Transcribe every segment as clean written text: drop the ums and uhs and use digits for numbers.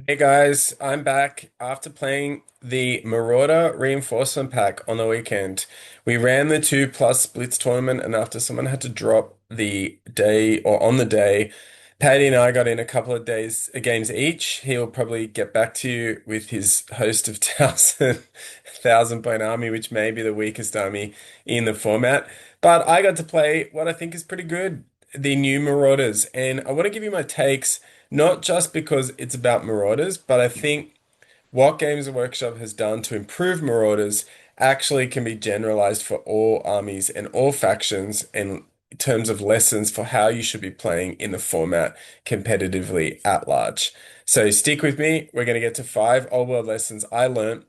Hey guys, I'm back after playing the Marauder reinforcement pack on the weekend. We ran the 2+ splits tournament, and after someone had to drop the day or on the day, Paddy and I got in a couple of days games each. He'll probably get back to you with his host of thousand point army, which may be the weakest army in the format. But I got to play what I think is pretty good, the new Marauders, and I want to give you my takes. Not just because it's about Marauders, but I think what Games Workshop has done to improve Marauders actually can be generalized for all armies and all factions in terms of lessons for how you should be playing in the format competitively at large. So stick with me. We're going to get to 5 old world lessons I learned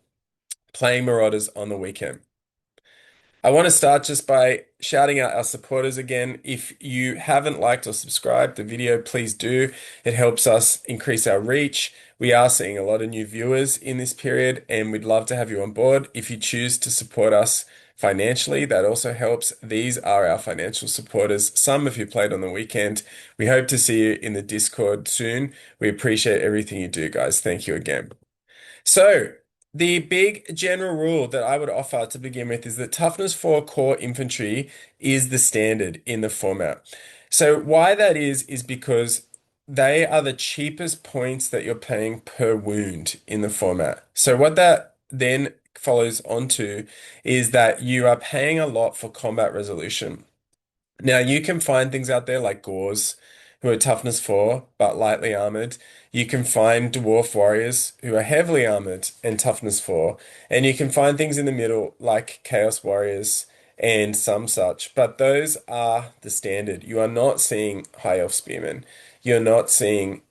playing Marauders on the weekend. I want to start just by shouting out our supporters again. If you haven't liked or subscribed the video, please do. It helps us increase our reach. We are seeing a lot of new viewers in this period, and we'd love to have you on board. If you choose to support us financially, that also helps. These are our financial supporters, some of you played on the weekend. We hope to see you in the Discord soon. We appreciate everything you do, guys. Thank you again. So, the big general rule that I would offer to begin with is that toughness for core infantry is the standard in the format. So, why that is because they are the cheapest points that you're paying per wound in the format. So, what that then follows onto is that you are paying a lot for combat resolution. Now, you can find things out there like Gauls, who are toughness 4, but lightly armored. You can find dwarf warriors who are heavily armored and toughness 4. And you can find things in the middle like chaos warriors and some such. But those are the standard. You are not seeing high elf spearmen. You're not seeing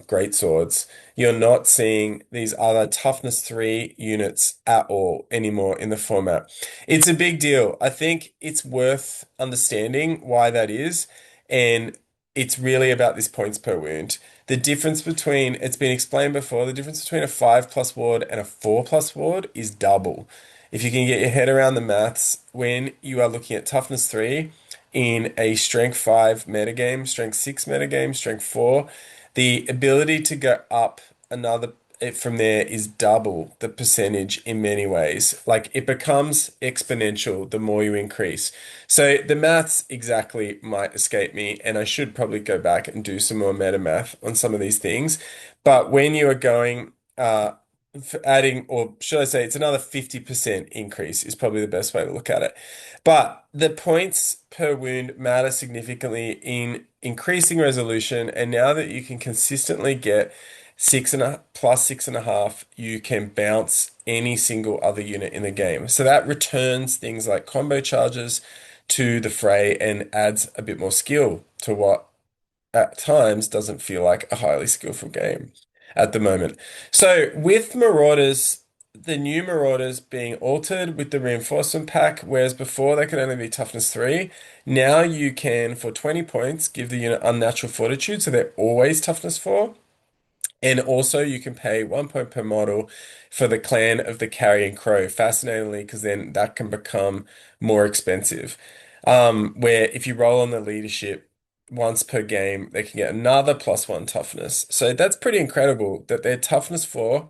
great swords. You're not seeing these other toughness 3 units at all anymore in the format. It's a big deal. I think it's worth understanding why that is, and it's really about this points per wound. The difference between, it's been explained before, the difference between a 5+ ward and a 4+ ward is double. If you can get your head around the maths, when you are looking at toughness 3 in a strength 5 metagame, strength 6 metagame, strength 4, the ability to go up another from there is double the percentage in many ways. Like it becomes exponential the more you increase. So the maths exactly might escape me, and I should probably go back and do some more meta math on some of these things. But when you are going adding, or should I say, it's another 50% increase is probably the best way to look at it. But the points per wound matter significantly in increasing resolution, and now that you can consistently get 6.5+6.5, you can bounce any single other unit in the game. So that returns things like combo charges to the fray and adds a bit more skill to what at times doesn't feel like a highly skillful game at the moment. So with Marauders, the new Marauders being altered with the reinforcement pack, whereas before they could only be toughness 3, now you can, for 20 points, give the unit unnatural fortitude, so they're always toughness 4. And also, you can pay 1 point per model for the clan of the Carrion Crow. Fascinatingly, because then that can become more expensive. Where if you roll on the leadership once per game, they can get another +1 toughness. So that's pretty incredible that they're toughness 4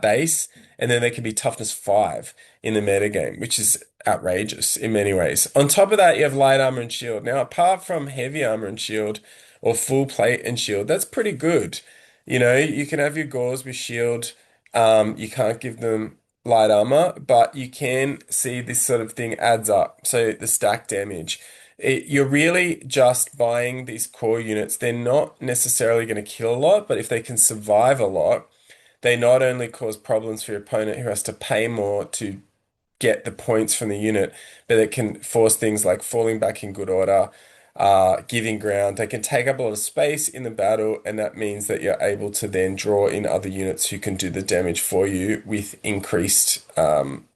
base, and then they can be toughness 5 in the meta game, which is outrageous in many ways. On top of that, you have light armor and shield. Now, apart from heavy armor and shield or full plate and shield, that's pretty good. You know, you can have your Gauls with shield. You can't give them light armor, but you can see this sort of thing adds up. So the stack damage. You're really just buying these core units. They're not necessarily going to kill a lot, but if they can survive a lot, they not only cause problems for your opponent who has to pay more to get the points from the unit, but it can force things like falling back in good order, giving ground. They can take up a lot of space in the battle, and that means that you're able to then draw in other units who can do the damage for you with increased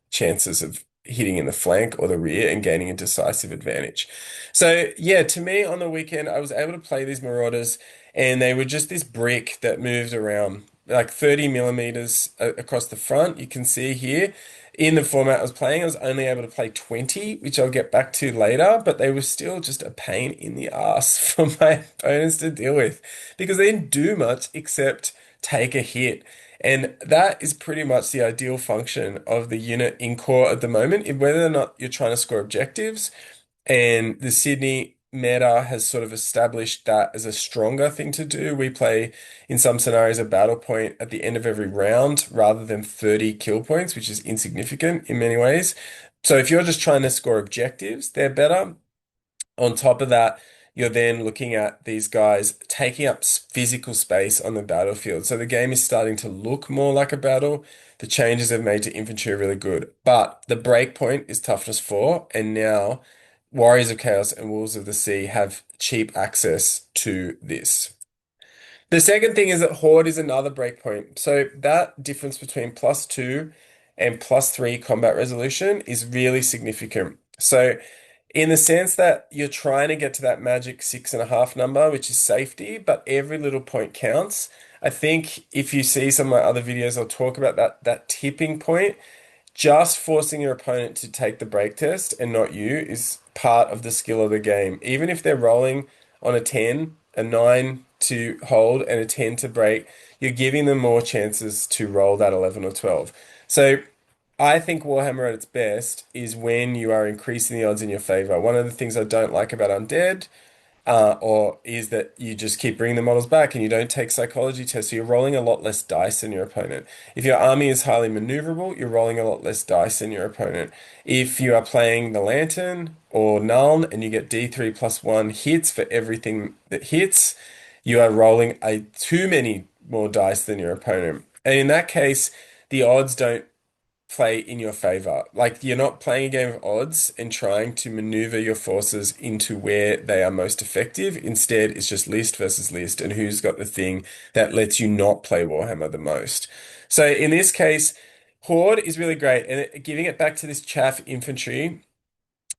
chances of hitting in the flank or the rear and gaining a decisive advantage. So yeah, to me on the weekend, I was able to play these Marauders, and they were just this brick that moved around. like 30 millimeters across the front. You can see here in the format I was playing, I was only able to play 20, which I'll get back to later, but they were still just a pain in the ass for my opponents to deal with because they didn't do much except take a hit. And that is pretty much the ideal function of the unit in core at the moment, whether or not you're trying to score objectives. And the Sydney meta has sort of established that as a stronger thing to do. We play in some scenarios a battle point at the end of every round rather than 30 kill points, which is insignificant in many ways. So if you're just trying to score objectives, they're better. On top of that, you're then looking at these guys taking up physical space on the battlefield. So the game is starting to look more like a battle. The changes they've made to infantry are really good. But the break point is toughness 4, and now Warriors of Chaos and Wolves of the Sea have cheap access to this. The second thing is that Horde is another breakpoint. So that difference between +2 and +3 combat resolution is really significant. So in the sense that you're trying to get to that magic 6.5 number, which is safety, but every little point counts. I think if you see some of my other videos, I'll talk about that tipping point. Just forcing your opponent to take the break test and not you is part of the skill of the game. Even if they're rolling on a 10, a 9 to hold, and a 10 to break, you're giving them more chances to roll that 11 or 12. So I think Warhammer at its best is when you are increasing the odds in your favor. One of the things I don't like about Undead or is that you just keep bringing the models back and you don't take psychology tests. So you're rolling a lot less dice than your opponent. If your army is highly maneuverable, you're rolling a lot less dice than your opponent. If you are playing the Lantern or Nuln and you get D3 +1 hits for everything that hits, you are rolling too many more dice than your opponent. And in that case, the odds don't play in your favor. Like you're not playing a game of odds and trying to maneuver your forces into where they are most effective. Instead, it's just list versus list and who's got the thing that lets you not play Warhammer the most. So in this case, Horde is really great, and giving it back to this chaff infantry.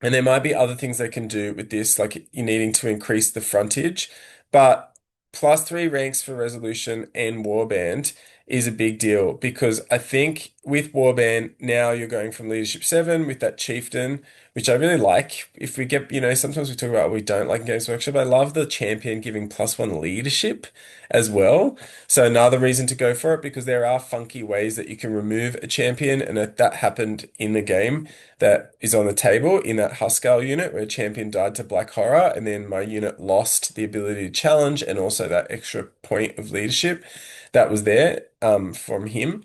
And there might be other things they can do with this, like you needing to increase the frontage. But +3 ranks for resolution and warband is a big deal because I think with warband now you're going from leadership 7 with that chieftain, which I really like. If we get, sometimes we talk about what we don't like in Games Workshop. I love the champion giving +1 leadership as well. So another reason to go for it because there are funky ways that you can remove a champion, and that happened in the game that is on the table in that Huskar unit where a champion died to Black Horror, and then my unit lost the ability to challenge and also that extra point of leadership that was there from him,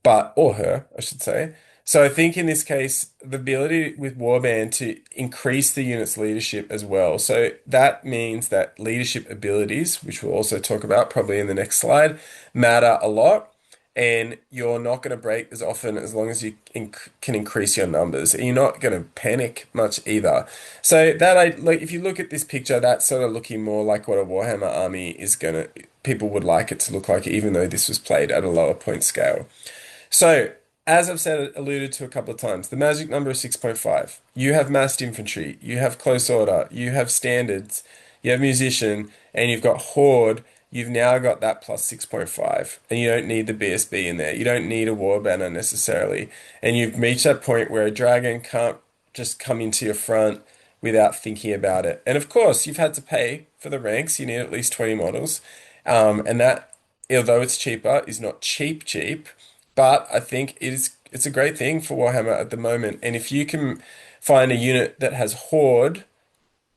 or her, I should say. So I think in this case, the ability with Warband to increase the unit's leadership as well. So that means that leadership abilities, which we'll also talk about probably in the next slide, matter a lot. And you're not going to break as often as long as you can increase your numbers. And you're not going to panic much either. So if you look at this picture, that's sort of looking more like what a Warhammer army is people would like it to look like, even though this was played at a lower point scale. So, as I've said, alluded to a couple of times, the magic number is 6.5. You have massed infantry, you have close order, you have standards, you have musician, and you've got horde. You've now got that plus 6.5, and you don't need the BSB in there. You don't need a war banner necessarily. And you've reached that point where a dragon can't just come into your front without thinking about it. And of course, you've had to pay for the ranks. You need at least 20 models. And that, although it's cheaper, is not cheap cheap. But I think it's a great thing for Warhammer at the moment. And if you can find a unit that has Horde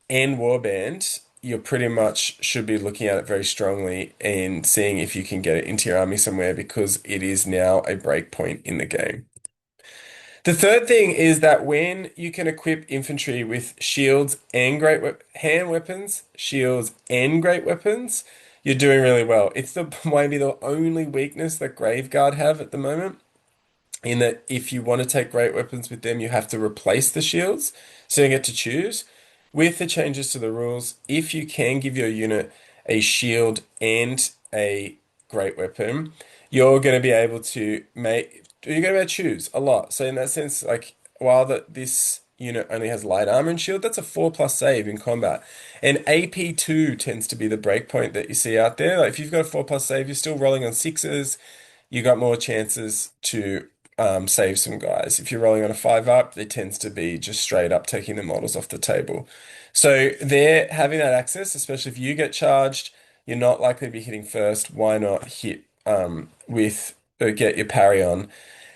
and Warband, you pretty much should be looking at it very strongly and seeing if you can get it into your army somewhere because it is now a breakpoint in the game. The third thing is that when you can equip infantry with shields and hand weapons, shields and great weapons, you're doing really well. It's maybe the only weakness that Graveguard have at the moment, in that if you want to take great weapons with them, you have to replace the shields, so you get to choose. With the changes to the rules, if you can give your unit a shield and a great weapon, you're going to be able to choose a lot. So in that sense, like while this unit only has light armor and shield, that's a 4+ save in combat. And AP2 tends to be the breakpoint that you see out there. Like if you've got a 4+ save, you're still rolling on sixes, you got more chances to save some guys. If you're rolling on a 5 up, it tends to be just straight up taking the models off the table. So they're having that access, especially if you get charged, you're not likely to be hitting first. Why not hit with get your parry on?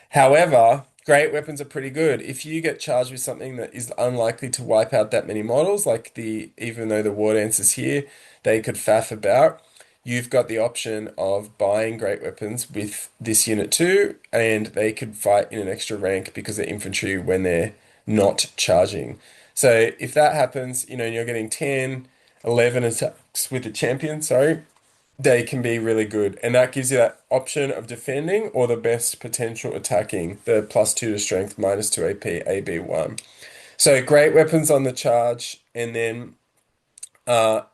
However, great weapons are pretty good. If you get charged with something that is unlikely to wipe out that many models, like even though the war dance is here, they could faff about. You've got the option of buying great weapons with this unit too, and they could fight in an extra rank because they're infantry when they're not charging. So if that happens, and you're getting 10, 11 attacks with the champion, sorry, they can be really good. And that gives you that option of defending or the best potential attacking, the +2 to strength, -2 AP, AB1. So great weapons on the charge, and then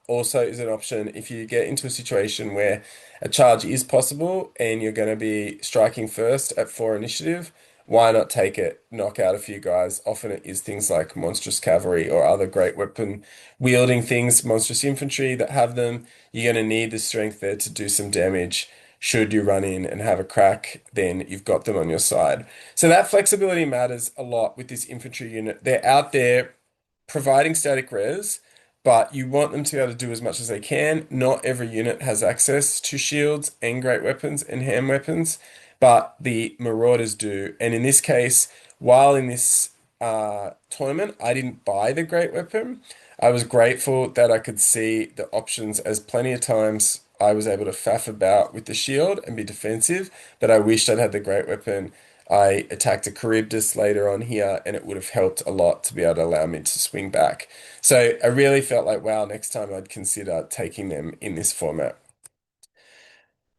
also is an option if you get into a situation where a charge is possible and you're going to be striking first at 4 initiative, why not take it, knock out a few guys? Often it is things like monstrous cavalry or other great weapon wielding things, monstrous infantry that have them. You're going to need the strength there to do some damage. Should you run in and have a crack, then you've got them on your side. So that flexibility matters a lot with this infantry unit. They're out there providing static res, but you want them to be able to do as much as they can. Not every unit has access to shields and great weapons and hand weapons, but the Marauders do. And in this case, while in this tournament, I didn't buy the great weapon. I was grateful that I could see the options as plenty of times I was able to faff about with the shield and be defensive, but I wished I'd had the great weapon. I attacked a Charybdis later on here, and it would have helped a lot to be able to allow me to swing back. So I really felt like, wow, next time I'd consider taking them in this format.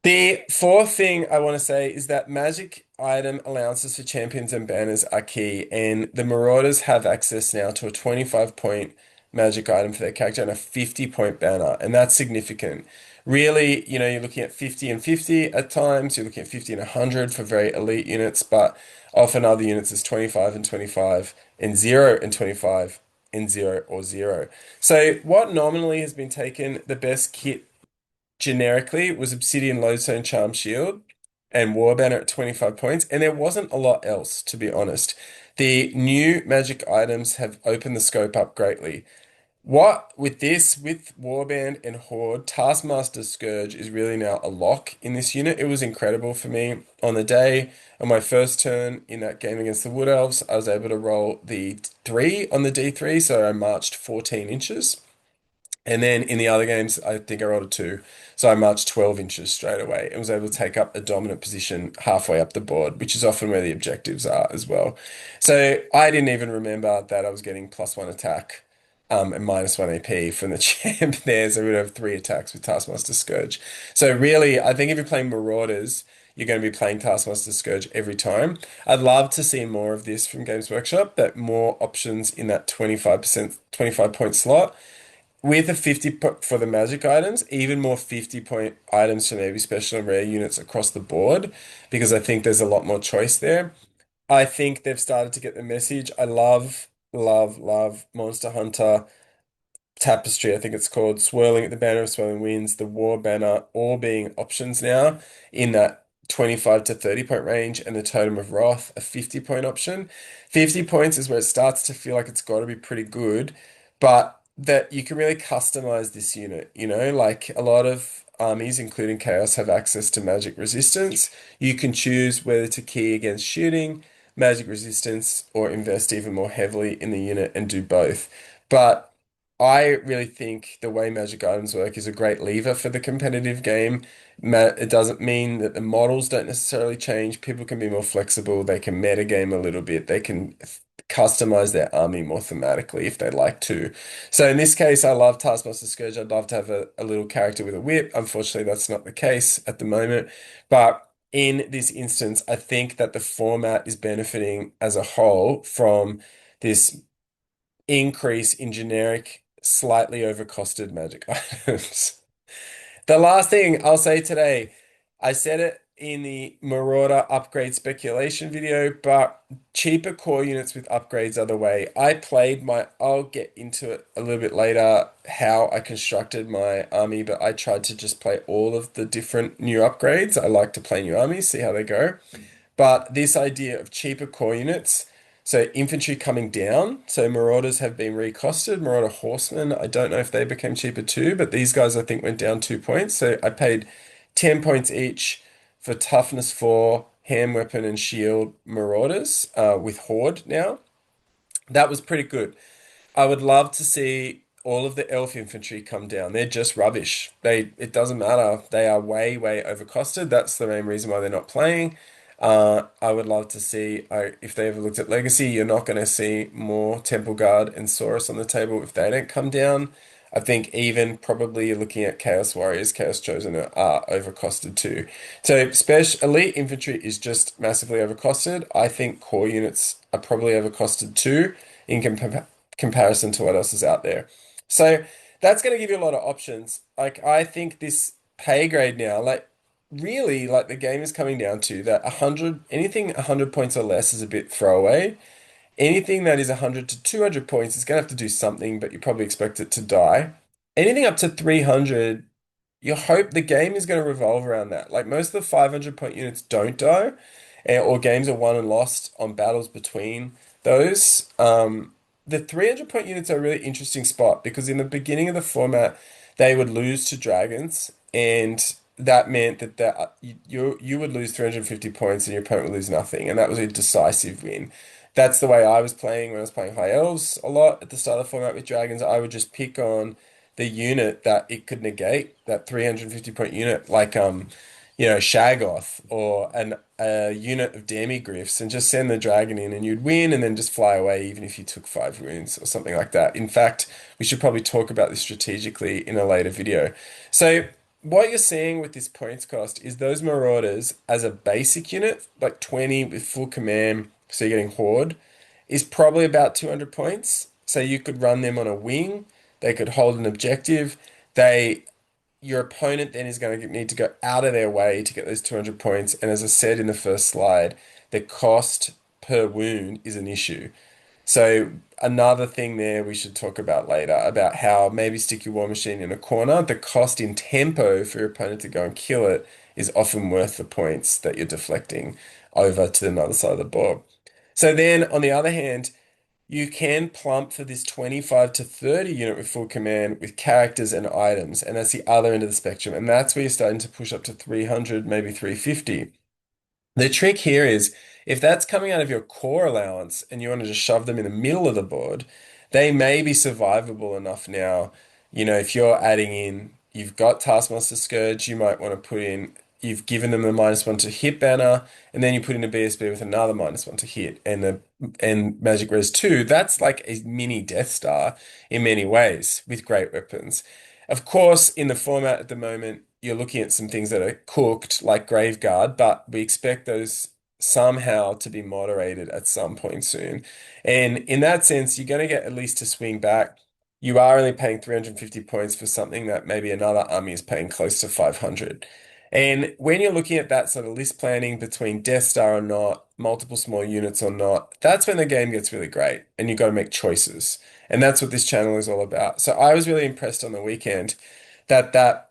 The fourth thing I want to say is that magic item allowances for champions and banners are key, and the Marauders have access now to a 25-point magic item for their character and a 50-point banner, and that's significant. Really, you're looking at 50 and 50 at times, you're looking at 50 and 100 for very elite units, but often other units is 25 and 25 and 0 and 25 and 0 or 0. So what nominally has been taken, the best kit generically was Obsidian Lodestone Charm Shield and Warband at 25 points, and there wasn't a lot else, to be honest. The new magic items have opened the scope up greatly. With Warband and Horde, Taskmaster's Scourge is really now a lock in this unit. It was incredible for me. On the day, on my first turn in that game against the Wood Elves, I was able to roll the 3 on the D3, so I marched 14 inches. And then in the other games, I think I rolled a 2. So I marched 12 inches straight away and was able to take up a dominant position halfway up the board, which is often where the objectives are as well. So I didn't even remember that I was getting +1 attack and -1 AP from the champ there. So we would have 3 attacks with Taskmaster Scourge. So really, I think if you're playing Marauders, you're going to be playing Taskmaster Scourge every time. I'd love to see more of this from Games Workshop, but more options in that 25%, 25-point slot with a 50 for the magic items, even more 50-point items for maybe special and rare units across the board, because I think there's a lot more choice there. I think they've started to get the message. I love, love, love Monster Hunter Tapestry, I think it's called, Swirling at the Banner of Swirling Winds, the War Banner, all being options now in that 25 to 30-point range, and the Totem of Wrath, a 50-point option. 50 points is where it starts to feel like it's got to be pretty good, but that you can really customize this unit, like a lot of armies, including Chaos, have access to magic resistance. You can choose whether to key against shooting, magic resistance, or invest even more heavily in the unit and do both. But I really think the way magic items work is a great lever for the competitive game. It doesn't mean that the models don't necessarily change. People can be more flexible. They can metagame a little bit. They can customize their army more thematically if they'd like to. So in this case, I love Taskmaster Scourge. I'd love to have a little character with a whip. Unfortunately, that's not the case at the moment. But in this instance, I think that the format is benefiting as a whole from this increase in generic, slightly overcosted magic items. The last thing I'll say today, I said it in the Marauder upgrade speculation video, but cheaper core units with upgrades are the way. I'll get into it a little bit later, how I constructed my army, but I tried to just play all of the different new upgrades. I like to play new armies, see how they go. But this idea of cheaper core units, so infantry coming down, so Marauders have been recosted. Marauder Horsemen, I don't know if they became cheaper too, but these guys I think went down 2 points. So I paid 10 points each for Toughness 4, Hand Weapon and Shield Marauders with Horde now. That was pretty good. I would love to see all of the elf infantry come down. They're just rubbish. It doesn't matter. They are way, way overcosted. That's the main reason why they're not playing. I would love to see, if they ever looked at Legacy, you're not going to see more Temple Guard and Saurus on the table if they don't come down. I think even probably you're looking at Chaos Warriors, Chaos Chosen are overcosted too. So special elite infantry is just massively overcosted. I think core units are probably overcosted too in comparison to what else is out there. So that's going to give you a lot of options. Like I think this pay grade now, like really, like the game is coming down to that 100, anything 100 points or less is a bit throwaway. Anything that is 100 to 200 points is going to have to do something, but you probably expect it to die. Anything up to 300, you hope the game is going to revolve around that. Like most of the 500 point units don't die, or games are won and lost on battles between those. The 300 point units are a really interesting spot because in the beginning of the format, they would lose to dragons, and that meant that you would lose 350 points and your opponent would lose nothing, and that was a decisive win. That's the way I was playing when I was playing High Elves a lot at the start of the format with dragons. I would just pick on the unit that it could negate, that 350 point unit, like Shaggoth or a unit of Demigryphs, and just send the dragon in and you'd win and then just fly away even if you took 5 wounds or something like that. In fact, we should probably talk about this strategically in a later video. So what you're seeing with this points cost is those Marauders as a basic unit, like 20 with full command, so you're getting Horde, is probably about 200 points. So you could run them on a wing, they could hold an objective. Your opponent then is going to need to go out of their way to get those 200 points. And as I said in the first slide, the cost per wound is an issue. So another thing there we should talk about later about how maybe stick your war machine in a corner. The cost in tempo for your opponent to go and kill it is often worth the points that you're deflecting over to another side of the board. So then on the other hand, you can plump for this 25 to 30 unit with full command with characters and items, and that's the other end of the spectrum. And that's where you're starting to push up to 300, maybe 350. The trick here is if that's coming out of your core allowance and you want to just shove them in the middle of the board, they may be survivable enough now. If you're adding in, you've got Taskmaster Scourge, you might want to put in, you've given them the -1 to hit banner, and then you put in a BSB with another -1 to hit, and Magic Res 2, that's like a mini Death Star in many ways with great weapons. Of course, in the format at the moment, you're looking at some things that are cooked, like Graveguard, but we expect those somehow to be moderated at some point soon. And in that sense, you're going to get at least to swing back. You are only paying 350 points for something that maybe another army is paying close to 500. And when you're looking at that sort of list planning between Death Star or not, multiple small units or not, that's when the game gets really great and you've got to make choices. And that's what this channel is all about. So I was really impressed on the weekend that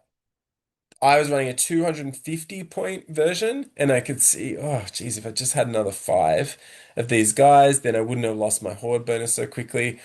I was running a 250 point version and I could see, oh, geez, if I just had another 5 of these guys, then I wouldn't have lost my Horde bonus so quickly.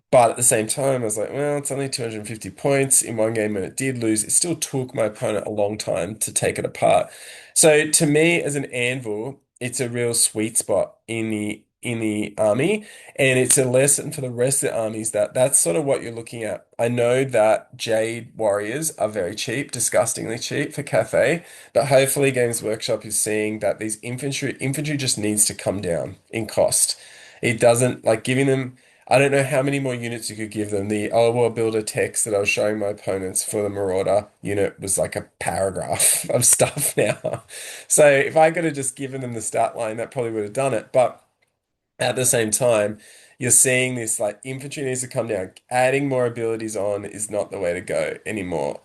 But at the same time, I was like, well, it's only 250 points in one game, and it did lose. It still took my opponent a long time to take it apart. So to me, as an anvil, it's a real sweet spot in the army, and it's a lesson for the rest of the armies that that's sort of what you're looking at. I know that Jade Warriors are very cheap, disgustingly cheap for Cathay, but hopefully Games Workshop is seeing that these infantry just needs to come down in cost. It doesn't like giving them. I don't know how many more units you could give them. The Old World Builder text that I was showing my opponents for the Marauder unit was like a paragraph of stuff now. So if I could have just given them the stat line, that probably would have done it. But at the same time, you're seeing this like infantry needs to come down. Adding more abilities on is not the way to go anymore.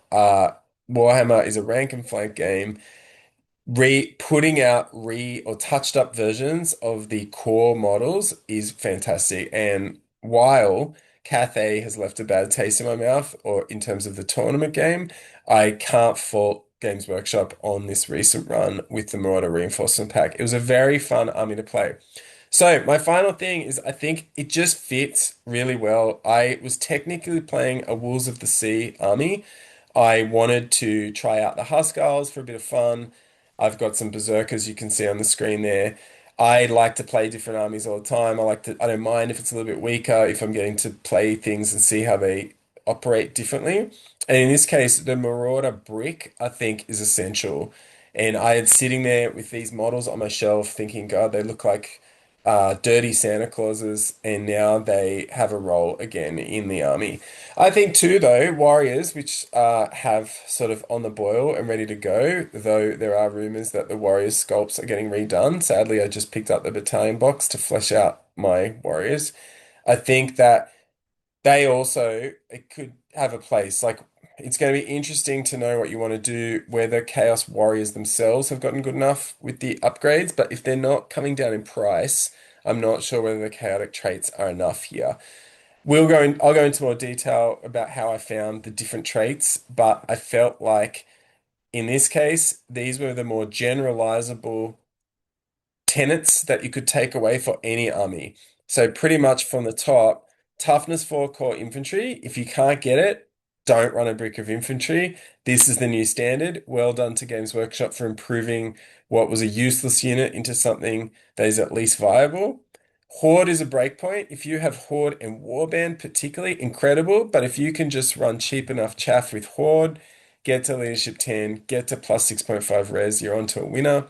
Warhammer is a rank and flank game. re putting out or touched up versions of the core models is fantastic. And while Cathay has left a bad taste in my mouth, or in terms of the tournament game, I can't fault Games Workshop on this recent run with the Marauder Reinforcement Pack. It was a very fun army to play. So my final thing is I think it just fits really well. I was technically playing a Wolves of the Sea army. I wanted to try out the Huskarls for a bit of fun. I've got some Berserkers you can see on the screen there. I like to play different armies all the time. I don't mind if it's a little bit weaker, if I'm getting to play things and see how they operate differently. And in this case, the Marauder brick, I think, is essential. And I had sitting there with these models on my shelf thinking, God, they look like dirty Santa Clauses, and now they have a role again in the army. I think too, though, Warriors, which have sort of on the boil and ready to go, though there are rumors that the Warriors sculpts are getting redone. Sadly, I just picked up the battalion box to flesh out my Warriors. I think that they also it could have a place. Like it's going to be interesting to know what you want to do, whether Chaos Warriors themselves have gotten good enough with the upgrades, but if they're not coming down in price, I'm not sure whether the chaotic traits are enough here. I'll go into more detail about how I found the different traits, but I felt like in this case, these were the more generalizable tenets that you could take away for any army. So pretty much from the top, toughness 4 core infantry. If you can't get it, don't run a brick of infantry. This is the new standard. Well done to Games Workshop for improving what was a useless unit into something that is at least viable. Horde is a breakpoint. If you have Horde and Warband, particularly incredible, but if you can just run cheap enough chaff with Horde, get to leadership 10, get to plus 6.5 res, you're onto a winner.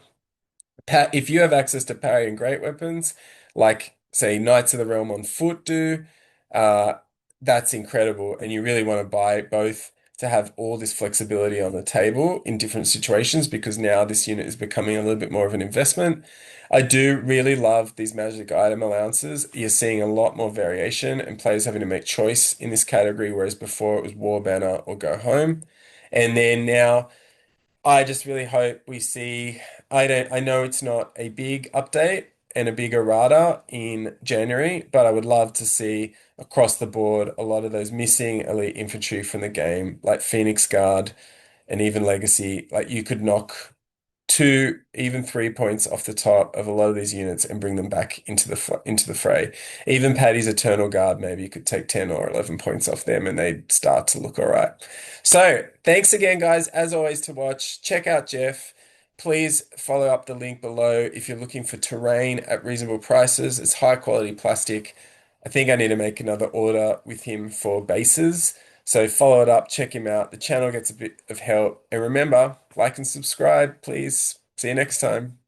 If you have access to parry and great weapons, like say Knights of the Realm on foot do, uh, that's incredible. And you really want to buy both to have all this flexibility on the table in different situations because now this unit is becoming a little bit more of an investment. I do really love these magic item allowances. You're seeing a lot more variation and players having to make choice in this category, whereas before it was War Banner or go home. And then now I just really hope we see. I know it's not a big update and a big errata in January, but I would love to see across the board a lot of those missing elite infantry from the game, like Phoenix Guard and even Legacy. Like you could knock 2, even 3 points off the top of a lot of these units and bring them back into into the fray. Even Paddy's Eternal Guard, maybe you could take 10 or 11 points off them and they'd start to look all right. So thanks again, guys, as always, to watch. Check out Jeff. Please follow up the link below if you're looking for terrain at reasonable prices. It's high quality plastic. I think I need to make another order with him for bases. So follow it up, check him out. The channel gets a bit of help. And remember, like and subscribe, please. See you next time.